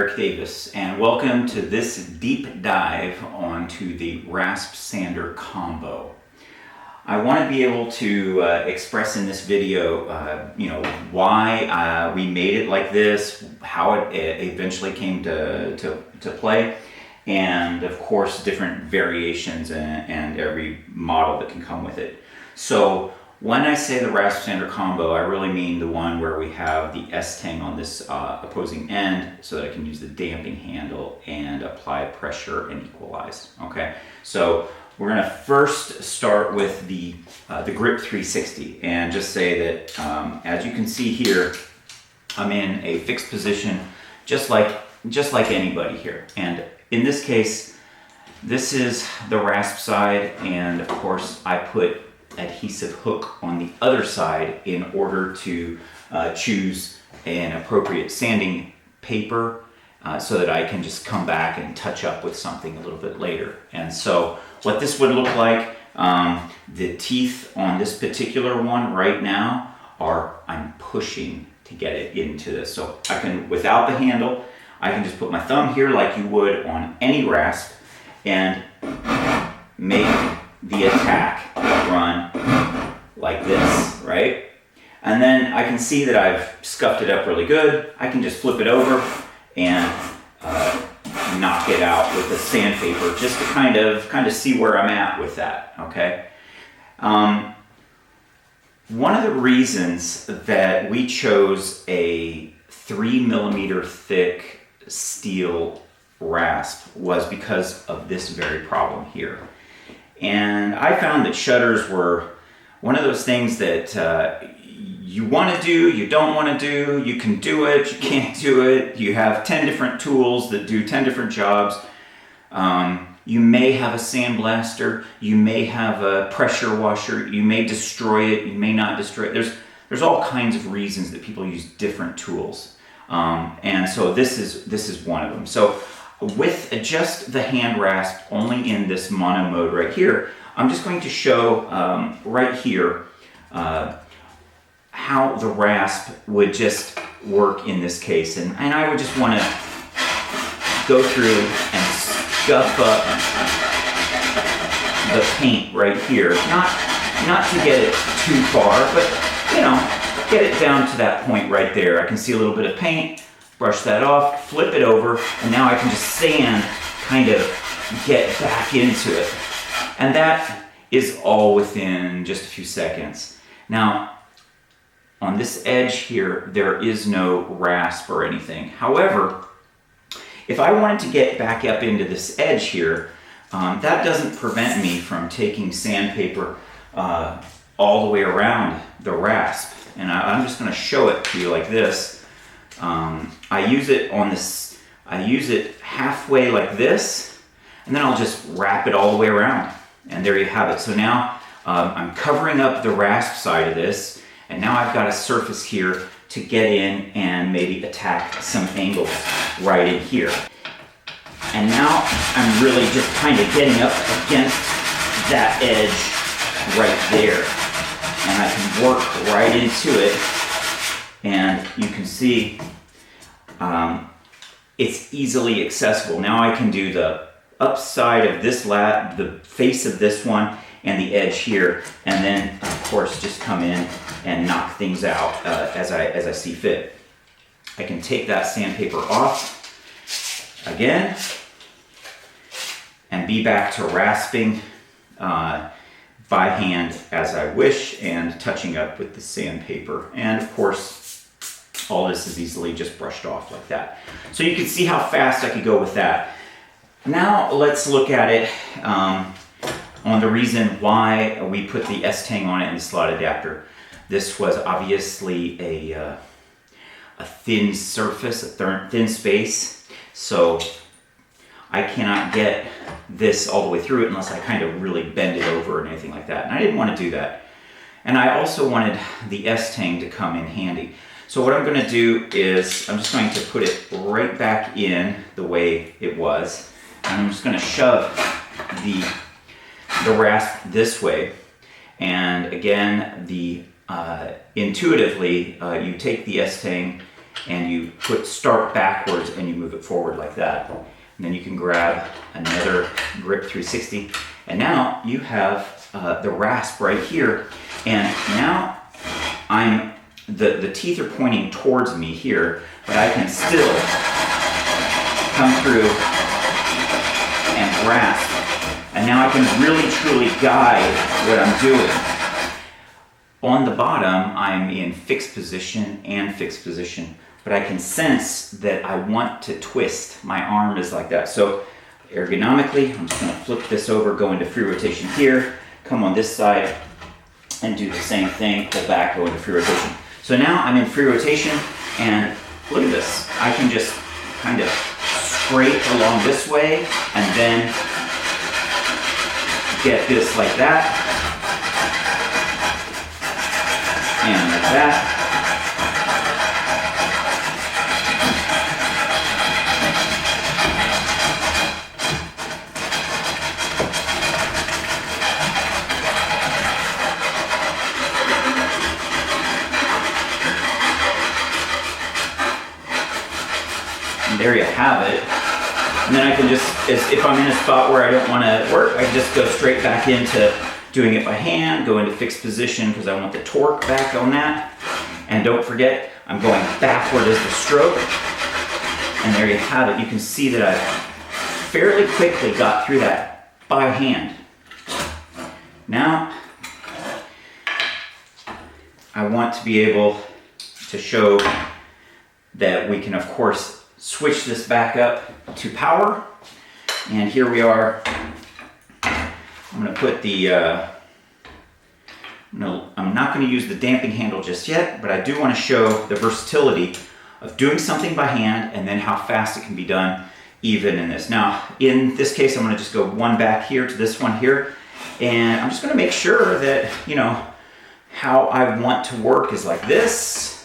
Eric Davis, and welcome to this deep dive onto the Rasp sander combo. I want to be able to express in this video, why we made it like this, how it eventually came to play, and of course different variations and every model that can come with it. So when I say the Rasp sander combo, I really mean the one where we have the S-tang on this opposing end so that I can use the damping handle and apply pressure and equalize. Okay, so we're going to first start with the grip 360 and just say that as you can see here, I'm in a fixed position just like anybody here. And in this case, this is the Rasp side, and of course I put adhesive hook on the other side in order to choose an appropriate sanding paper so that I can just come back and touch up with something a little bit later. And so what this would look like, the teeth on this particular one right now I'm pushing to get it into this. So I can, without the handle, I can just put my thumb here like you would on any rasp and make the attack run like this, right? And then I can see that I've scuffed it up really good. I can just flip it over and knock it out with the sandpaper just to kind of see where I'm at with that, okay? One of the reasons that we chose a 3mm thick steel rasp was because of this very problem here. And I found that shutters were one of those things that you want to do, you don't want to do, you can do it, you can't do it. You have 10 different tools that do 10 different jobs. You may have a sandblaster, you may have a pressure washer, you may destroy it, you may not destroy it. There's all kinds of reasons that people use different tools. And so this is one of them. So with just the hand rasp only in this mono mode right here, I'm just going to show right here how the rasp would just work in this case. And I would just want to go through and scuff up the paint right here. Not to get it too far, but get it down to that point right there. I can see a little bit of paint. Brush that off, flip it over, and now I can just sand, kind of get back into it. And that is all within just a few seconds. Now, on this edge here, there is no rasp or anything. However, if I wanted to get back up into this edge here, that doesn't prevent me from taking sandpaper all the way around the rasp. And I'm just going to show it to you like this. I use it halfway like this, and then I'll just wrap it all the way around. And there you have it. So now I'm covering up the rasp side of this, and now I've got a surface here to get in and maybe attack some angles right in here. And now I'm really just kind of getting up against that edge right there. And I can work right into it. And you can see it's easily accessible. Now I can do the upside of this lap, the face of this one, and the edge here, and then of course just come in and knock things out as I see fit. I can take that sandpaper off again and be back to rasping by hand as I wish and touching up with the sandpaper. And of course, all this is easily just brushed off like that. So you can see how fast I could go with that. Now let's look at it on the reason why we put the S-tang on it in the slot adapter. This was obviously a thin surface, a thin space, so I cannot get this all the way through it unless I kind of really bend it over or anything like that. And I didn't want to do that. And I also wanted the S-tang to come in handy. So what I'm going to do is I'm just going to put it right back in the way it was. And I'm just going to shove the rasp this way. And again, intuitively, you take the S-tang and you put start backwards and you move it forward like that. And then you can grab another grip 360. And now you have the rasp right here. And now the teeth are pointing towards me here, but I can still come through and rasp. And now I can really truly guide what I'm doing. On the bottom, I'm in fixed position and fixed position, but I can sense that I want to twist. My arm is like that. So ergonomically, I'm just gonna flip this over, go into free rotation here, come on this side, and do the same thing, pull back, go into free rotation. So now I'm in free rotation, and look at this. I can just kind of scrape along this way, and then get this like that, and like that. And there you have it. And then I can just, if I'm in a spot where I don't want to work, I can just go straight back into doing it by hand, go into fixed position because I want the torque back on that. And don't forget, I'm going backward as the stroke. And there you have it. You can see that I fairly quickly got through that by hand. Now, I want to be able to show that we can, of course, switch this back up to power. And here we are. I'm going to put the, I'm not going to use the damping handle just yet, but I do want to show the versatility of doing something by hand and then how fast it can be done even in this. Now, in this case, I'm going to just go one back here to this one here. And I'm just going to make sure that, how I want to work is like this.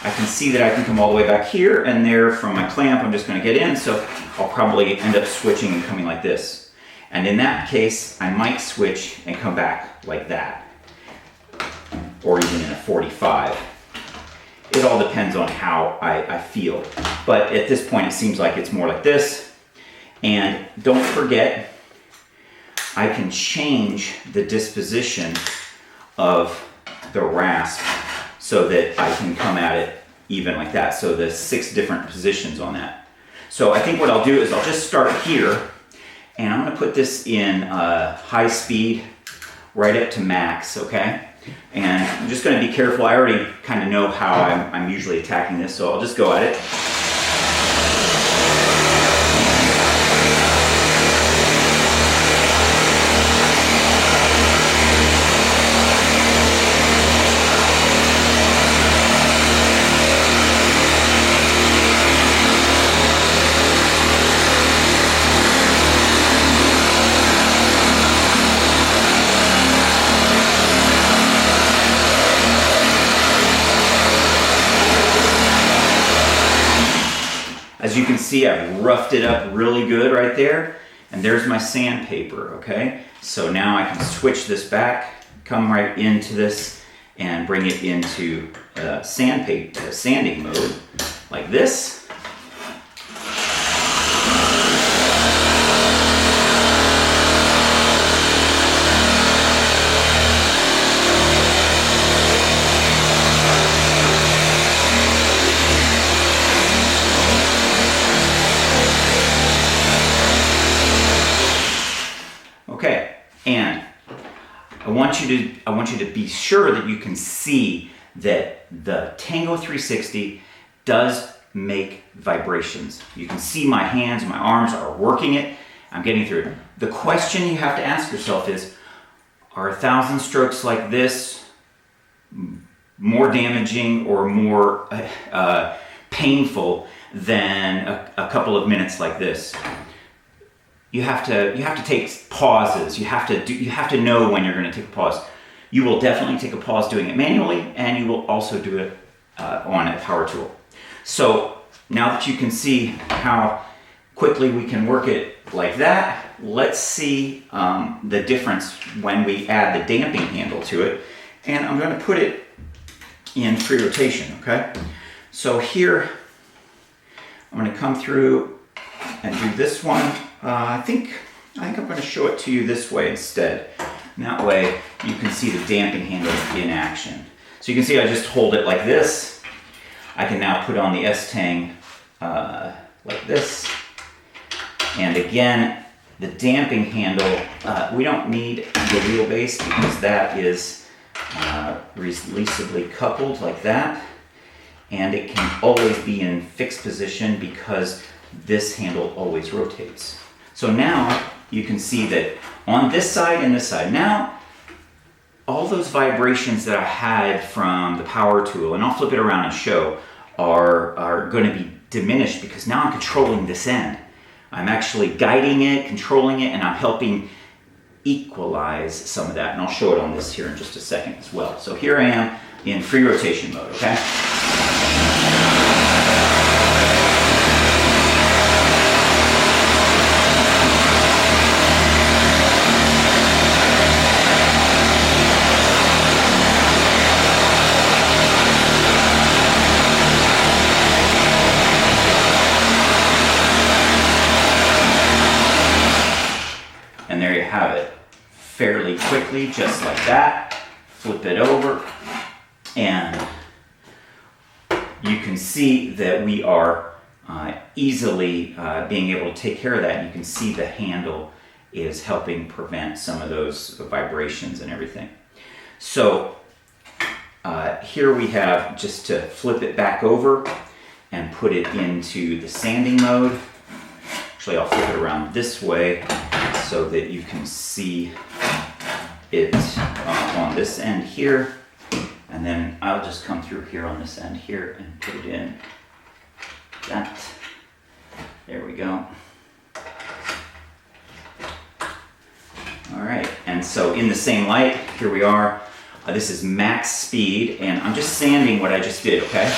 I can see that I can come all the way back here, and there from my clamp I'm just going to get in, so I'll probably end up switching and coming like this. And in that case, I might switch and come back like that, or even in a 45. It all depends on how I feel. But at this point it seems like it's more like this. And don't forget, I can change the disposition of the rasp so that I can come at it even like that. So there's 6 different positions on that. So I think what I'll do is I'll just start here, and I'm gonna put this in high speed right up to max, okay? And I'm just gonna be careful. I already kind of know how I'm usually attacking this, so I'll just go at it. As you can see, I've roughed it up really good right there. And there's my sandpaper, okay? So now I can switch this back, come right into this, and bring it into sanding mode, like this. Okay, and I want you to be sure that you can see that the Tango 360 does make vibrations. You can see my hands, my arms are working it. I'm getting through it. The question you have to ask yourself is, are 1,000 strokes like this more damaging or more painful than a couple of minutes like this? You have to take pauses. You have to know when you're going to take a pause. You will definitely take a pause doing it manually, and you will also do it on a power tool. So now that you can see how quickly we can work it like that, let's see the difference when we add the damping handle to it. And I'm going to put it in free rotation, okay? So here, I'm going to come through and do this one. I think I'm going to show it to you this way instead. And that way you can see the damping handle in action. So you can see I just hold it like this. I can now put on the S-Tang like this. And again, the damping handle, we don't need the wheelbase because that is releasably coupled like that. And it can always be in fixed position because this handle always rotates. So now you can see that on this side and this side, now all those vibrations that I had from the power tool, and I'll flip it around and show, are going to be diminished because now I'm controlling this end. I'm actually guiding it, controlling it, and I'm helping equalize some of that. And I'll show it on this here in just a second as well. So here I am in free rotation mode, okay? And there you have it, fairly quickly, just like that. Flip it over, and you can see that we are easily being able to take care of that. You can see the handle is helping prevent some of those vibrations and everything. So here we have, just to flip it back over and put it into the sanding mode. Actually, I'll flip it around this way so that you can see it on this end here. And then I'll just come through here on this end here and put it in that. There we go. All right, and so in the same light, here we are. This is max speed, and I'm just sanding what I just did, okay?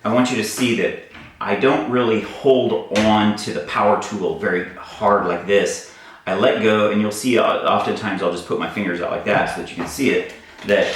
I want you to see that I don't really hold on to the power tool very hard like this. I let go, and you'll see oftentimes I'll just put my fingers out like that so that you can see it, that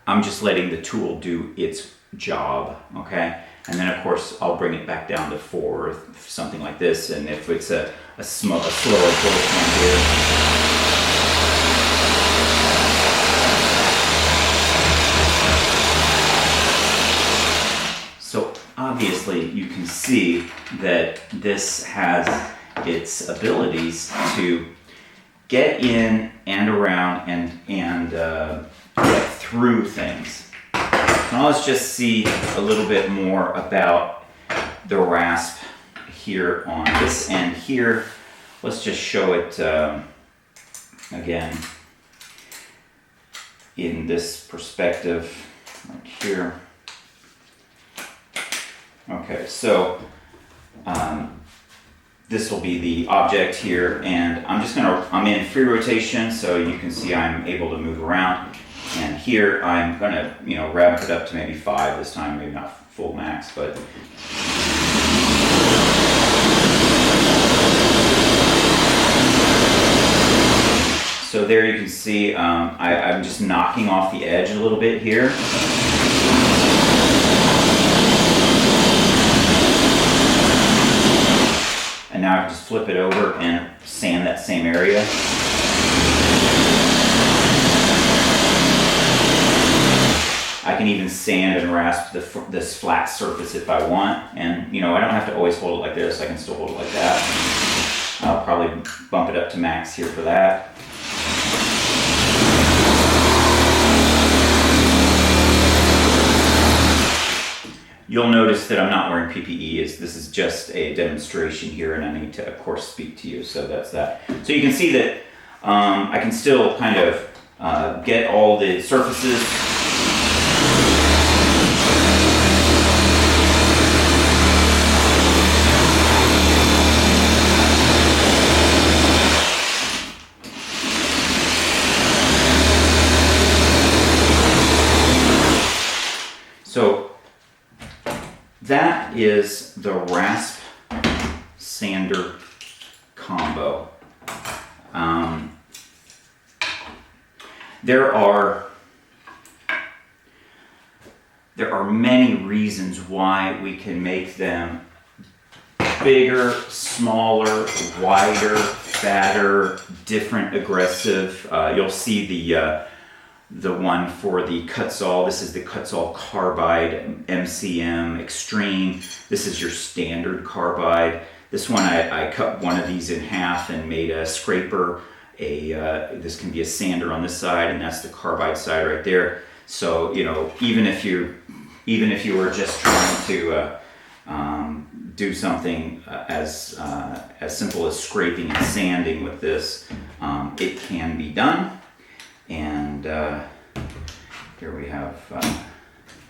I'm just letting the tool do its job, okay? And then of course I'll bring it back down to 4 or something like this, and if it's a slower pull here. So obviously you can see that this has its abilities to get in and around and get through things. Now let's just see a little bit more about the Rasp here on this end here. Let's just show it again in this perspective right here. Okay, so this will be the object here, and I'm in free rotation, so you can see I'm able to move around. And here I'm gonna, ramp it up to maybe 5 this time, maybe not full max, but. So there you can see I'm just knocking off the edge a little bit here. And now I can just flip it over and sand that same area. I can even sand and rasp this flat surface if I want, and I don't have to always hold it like this. I can still hold it like that. I'll probably bump it up to max here for that. You'll notice that I'm not wearing PPE. This is just a demonstration here, and I need to, of course, speak to you, so that's that. So you can see that I can still kind of get all the surfaces. So that is the Rasp sander combo. There are many reasons why we can make them bigger, smaller, wider, fatter, different, aggressive. You'll see the one for the Kutzall. This is the Kutzall Carbide MCM Extreme. This is your standard carbide. This one I cut one of these in half and made a scraper. This can be a sander on this side, and that's the carbide side right there. So even if you were just trying to do something as simple as scraping and sanding with this, it can be done. And here we have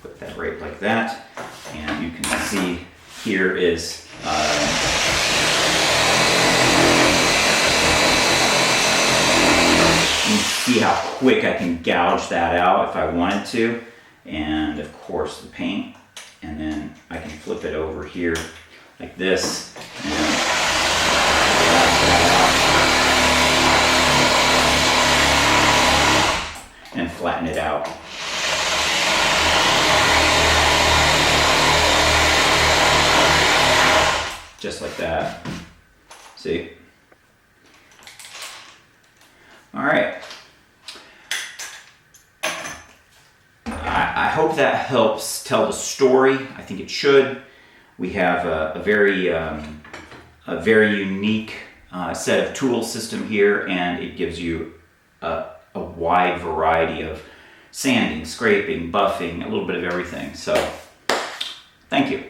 put that right like that, and you can see here is you can see how quick I can gouge that out if I wanted to, and of course the paint, and then I can flip it over here like this and gouge that out and flatten it out. Just like that. See? All right. I hope that helps tell the story. I think it should. We have a very unique set of tool system here, and it gives you a wide variety of sanding, scraping, buffing, a little bit of everything. So, thank you.